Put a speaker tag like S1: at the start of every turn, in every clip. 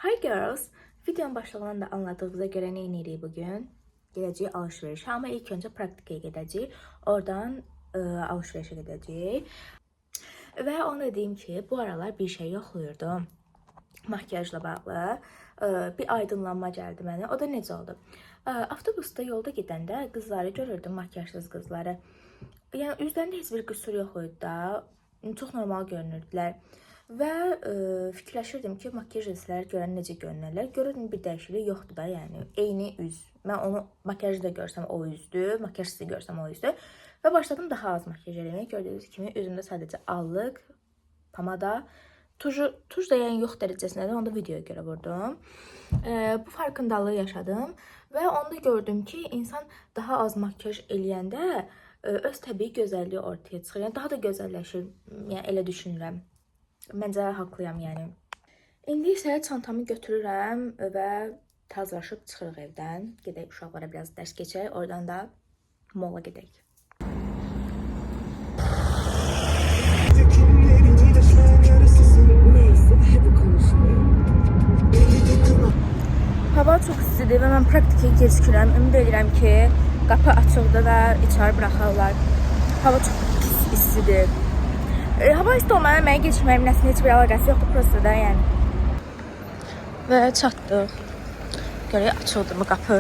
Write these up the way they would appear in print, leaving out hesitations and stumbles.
S1: Hi girls. Videonun başlığından da anladığınıza göre ne edirik bugün? Gedəcəyik alışverişə, amma ilk öncə praktikaya gedəcəyik. Oradan alışverişə gedəcəyik. Və onu deyim ki, bu aralar bir şey yoxlayırdım. Makyajla bağlı. Bir aydınlanma gəldi mənə. O da necə oldu? Avtobusda yolda gedəndə qızları görürdüm, makyajsız qızları. Yəni üzlərində heç bir qüsur yox idi da. Çox normal görünürdülər. Və fikirləşirdim ki, makyaj etsələr görən necə görünərlər. Görürdüm bir dəyişiklik yoxdur da, yəni eyni üz. Mən onu makyajda görsəm o üzdür, makyajsız görsəm o üzdür. Və başladım daha az makyaj eləməyə. Gördüyünüz kimi üzümdə sadəcə allıq, pomada, tuj da yəni yox dərəcəsində də onu da videoya görə vurdum. Bu farkındalığı yaşadım və onda gördüm ki, insan daha az makyaj eləyəndə öz təbii gözəlliyi ortaya çıxır. Yəni daha da gözəlləşir. Yəni elə düşünürəm. Məncə haqlıyam yəni. İndi isə çantamı götürürəm və hazırlaşıb çıxırıq evdən. Gedək uşaqlara biraz dərs keçək, oradan da molla gedək. Hava çox istidir və mən praktikaya gecikirəm. Ümid edirəm ki, qapı açıqdır və içəri buraxarlar. Hava çox pis istidir. Hava isti olmayan mənə geçməyim nəsinə heç bir əlaqəsi yoxdur prosta da yəni. Və çatdıq. Görək açıldı mı qapı?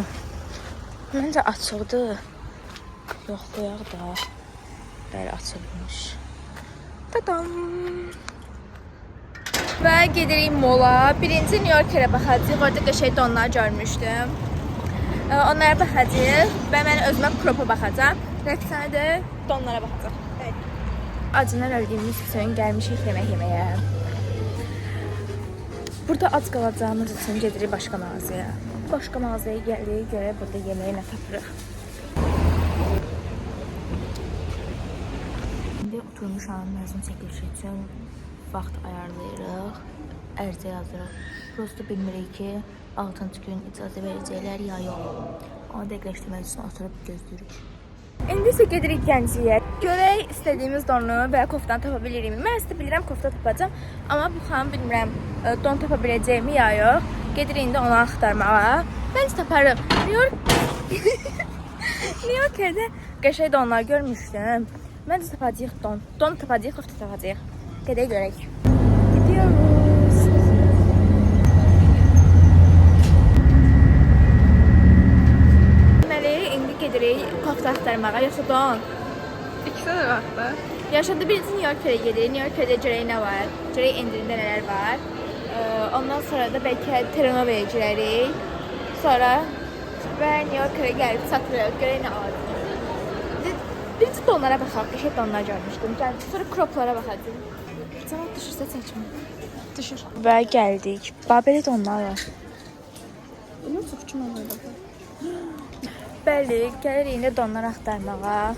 S1: Məncə açıldı. Yoxlayaq da. Bəli, açılmış. Tadam! Və gedirik mola. Birinci New Yorkerə baxacaq. Orada qəşəng donlar görmüşdüm. Onlara baxacaq və mən özümə kropa baxacaq. Rəqsənə də donlara baxacaq. Acından öldüyümüz üçün gəlmişik yemək yeməyə. Burada ac qalacağımız üçün gedirik başqa mağazaya. Başqa mağazaya gəlirik, görək burada yeməyə nə tapırıq. İndi oturmuşam məzun çəkilişi üçün vaxt ayarlayırıq, ərizə yazırıq. Prosto bilmirik ki, 6-cı gün icazə verəcəklər ya yox. Onu dəqiqləşdirmək üçün oturub gözləyirik. İndi isə gedirik Gəncəyə. Görək istədiyimiz donu və koftanı tapa bilirik mi? Mən istə bilirəm kofta tapacam, amma bu xanım bilmirəm don tapa biləcəyimi ya yox. Gedirik indi onu axtarmağa. Bence taparıq. New York'da qəşəng donlar görmüşdüm. Məncə tapacağıq don. Don tapacağıq, kofta tapacağıq. Gedək görək. Gidiyoruz. İndi gedirik kofta axtarmağa, yoxsa don?
S2: İkisi de var da.
S1: Yaşadı birinci New York'ə gedirik. New York'da görək nə var? Görək endirimdə nələr var. Ondan sonra da bəlkə Terranova'ya girərik. Sonra və New York'ə gəlib çatırıq. Görək nə var? Birinci donlara baxaq. Qəşəng donlar görmüşdüm. Sonra croplara baxacağıq. Cavab düşürsə çəkmə. Düşür. Və gəldik. Belə donlar var.
S2: Bunu çok kim alıyor?
S1: Bəli, gəlirik indi donlar axtarmağa.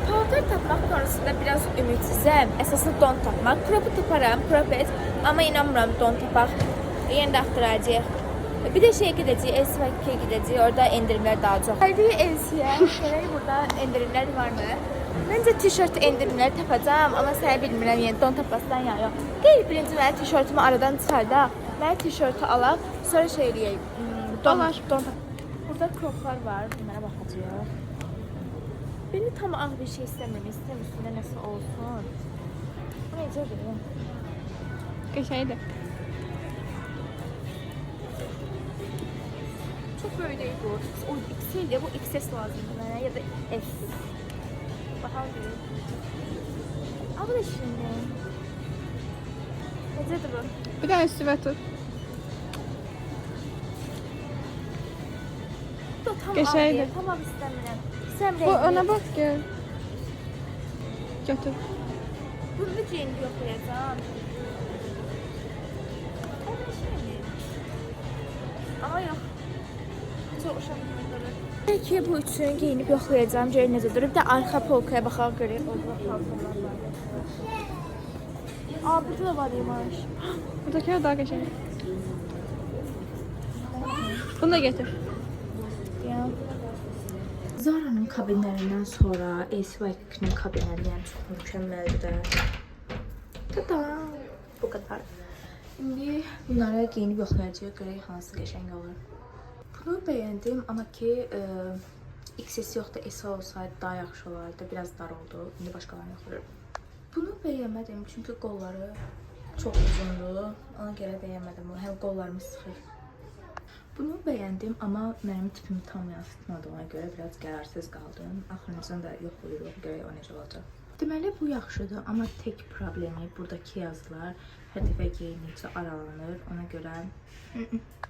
S1: Paltar tapmaq konusunda biraz ümidsizəm. Əsaslı don tapmaq. Kropu taparam, krop et. Amma inanmıram don tapaq. Yenə də axtaracağıq. Bir də şeyə gedəcəyik, LC'yə gedəcəyik. Orada endirimlər daha çox. Gəldik LC'yə. Görək burada endirimlər varmı? Məncə tişört endirimləri tapacağım, amma səni bilmirəm, yəni don tapasdan ya yox. Deyil, birinci mənə tişörtümü aradan çıxardaq. Mənə tişörtü alaq, sonra şey eləyək. Don tap. Burada kroplar var, bunlara baxacağıq. Beni tam ağ bir şey istəmirəm, istəyirəm üstündə nəsə olsun. Bu necə bilirəm?
S2: Geçeydi.
S1: Çok böyle değil bu. O XL de bu XS lazım bana ya da S. Bakalım. Al da şimdi. Necədir bu?
S2: Bir tane süveter.
S1: Bu da tam
S2: Geçeydi.
S1: ağ değil, tam ağ istəmirəm. Sen
S2: Bu ona bak gel. Götür.
S1: Bunu da rengi yoxlayacağım. Ama yox. Çox uşaqlıqları. Belki bu üçün geyinib yoxlayacağım, görək necə durur. Bir də arxa polkaya baxaq görək. Orada paltarlar var. Burada da var imiş.
S2: Buradaki daha geçeydi. Bunu da getir.
S1: Ya. Zara'nın kabinlərindən sonra ACY-nin kabinləri yəni çox mükəmməldir də. Tada! Bu qədər. İndi bunları geyinib yoxlayacağıq, görək hansı qəşəng olur. Bunu bəyəndim, amma ki XS yoxdur, S olsaydı daha yaxşı olardı. Biraz dar oldu. İndi başqalarını yoxlayıram. Bunu bəyənmədim çünki qolları çox uzundur. Ona görə bəyənmədim. Həm qollarımı sıxır. Bunu bəyəndim, amma mənim tipimi tam yansıtmadığına görə biraz qərarsız qaldım. Axırıncını da yoxlayırıq, görək o necə olacaq. Deməli bu yaxşıdır, amma tək problemi buradakı yazılar hər dəfə geyindikcə aralanır. Ona görə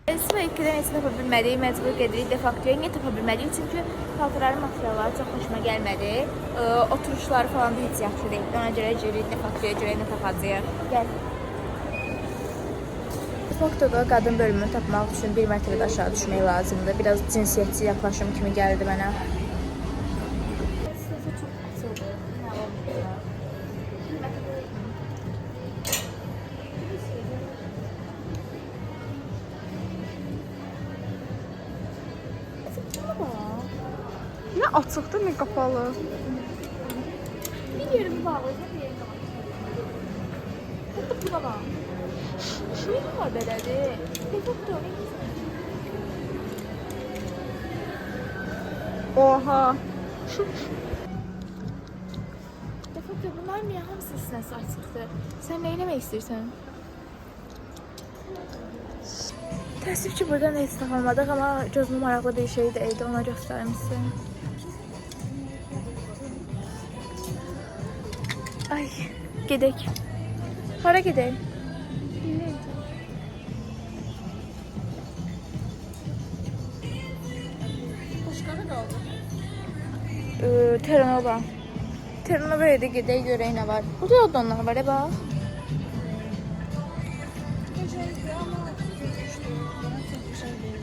S1: SV2-dən heç tapa bilmədik, məcbur gedirik defaktoya. Niyə tapa bilmədik? Çünki paltarların materialları çox xoşuma gəlmədi. Oturuşları falan da heç yaxşı deyildi. Ona görə gedirik defaktoya, görə nə tapacağıq. Gəl. Defaktoda qadın bölümünü tapmaq üçün bir mərtəbədə aşağı düşmək lazımdır. Biraz cinsiyyətçi yaxlaşım kimi gəldi mənə.
S2: Nə açıqdır, nə qapalı.
S1: Bir yerimi bağlayacağım, bir yerimi bağlayacağım. Hatta buna bak. Şey var belədir. Defakto.
S2: Oha.
S1: Defakto bunlar niyə hamısı sinəsi açıqdır? Sən nə eləmək istəyirsən? Təəssüf ki, buradan heç tapamadık, amma gözümə maraqlı bir şey də idi, ona göstərmişsin. Ay, gedək. Hara gedək?
S2: Başqa nə qaldı?
S1: Terranova. Terranova'ya da gedək, görək nə var. Burada da onlar var, bax.
S2: Gözəldir, amma gözüşdür. Bana çox gözəl deyil.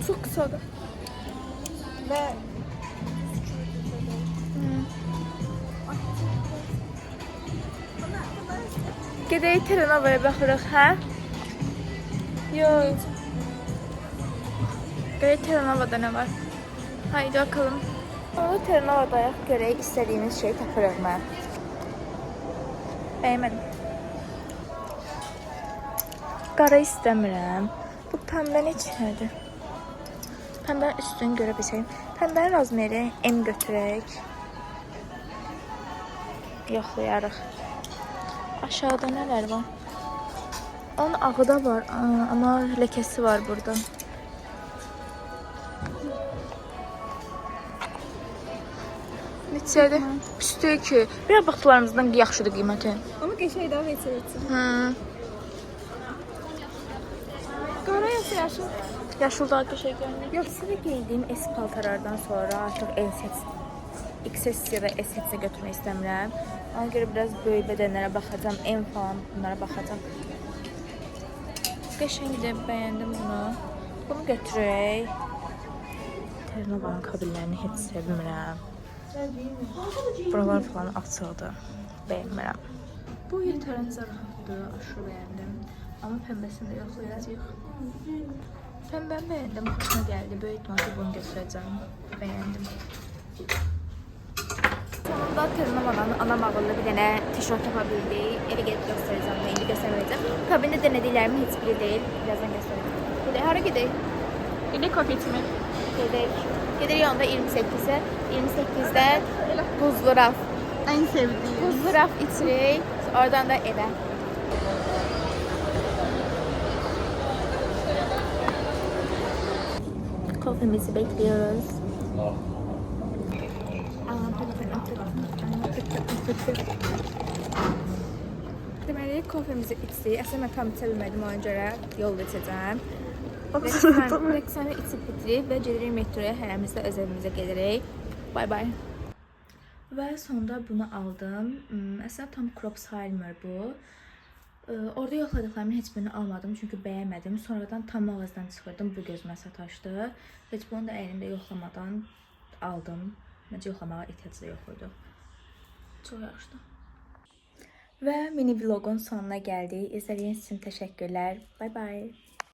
S1: Çox qısadır.
S2: Və
S1: Gedək Terranova'ya baxırıq, hə? Yox. Görək Terranova'da nə var. Haydi bakalım. Onu Terranova'dayıq, görək istədiyimiz şeyi tapırıq mən. Bəyənmədim. Qara istəmirəm. Bu pəmbə neçədir? Pəmbə üstünü görə bilsəyim. Pəmbənin razmeri M götürək. Yoxlayarıq. Aşağıda nələr var? Onun ağı da var, amma ləkəsi var burada. Neçədir? Üstü ki, bir baxtılarımızdan yaxşıdır qiyməti.
S2: amma qəşəng daha heç etsin. Qara yoxsa yaşıl?
S1: Yaşıl daha qəşəng görünür. Yox, sizə geydiyim S paltarlardan sonra artıq XS ya da S götürmək istəmirəm. Ona görə biraz böyük bədənlərə baxacağam, M falan bunlara baxacağam. Qəşəngdir, bəyəndim bunu. Bunu götürək. Terranova'nın kabinlərini heç sevmirəm. Buralar falan açıldı. Bəyənmirəm. Bu yetərincə rahatdır, aşırı bəyəndim. Amma pəmbəsini də yoxlayacağıq. Pəmbəni bəyəndim, xoşuma gəldi. Böyük ihtimalle bunu götürəcəm. Bəyəndim. Sonunda Terranova'dan anam ağıllı bir dənə tişört tapa bildik. Evə gedib göstərəcəm və indi göstərməyəcəm. Kabində denədiklərimin heç biri deyil. Birazdan göstərəcəm. Gedək, hara gedək?
S2: İndi kafe içmək.
S1: Gedək. Gedirik onda 28-ə. 28-dən buzlu raf.
S2: Ən sevdiyim.
S1: Buzlu raf içirik. Oradan da evə. Kofemizi bekliyoruz. Deməli, kofemizi içdik. Əslində mən tam içə bilmədim, ona görə yolda içəcəm. Rəqsanı içib bitirib və gedirik metroya, hərəmiz də öz evimizə gedirik. Bay bay. Və sonunda bunu aldım. Əslində tam crop sayılmır bu. Orada yoxladıqlarımın heç birini almadım çünki bəyənmədim. Sonradan tam mağazadan çıxırdım, bu gözümə sataşdı. Heç bunu da əlimdə yoxlamadan aldım. Məncə yoxlamağa ehtiyac da yox idi. Çox yaxşıdır. Və mini vlogun sonuna gəldik. İzlədiyiniz üçün təşəkkürlər. Bay bay.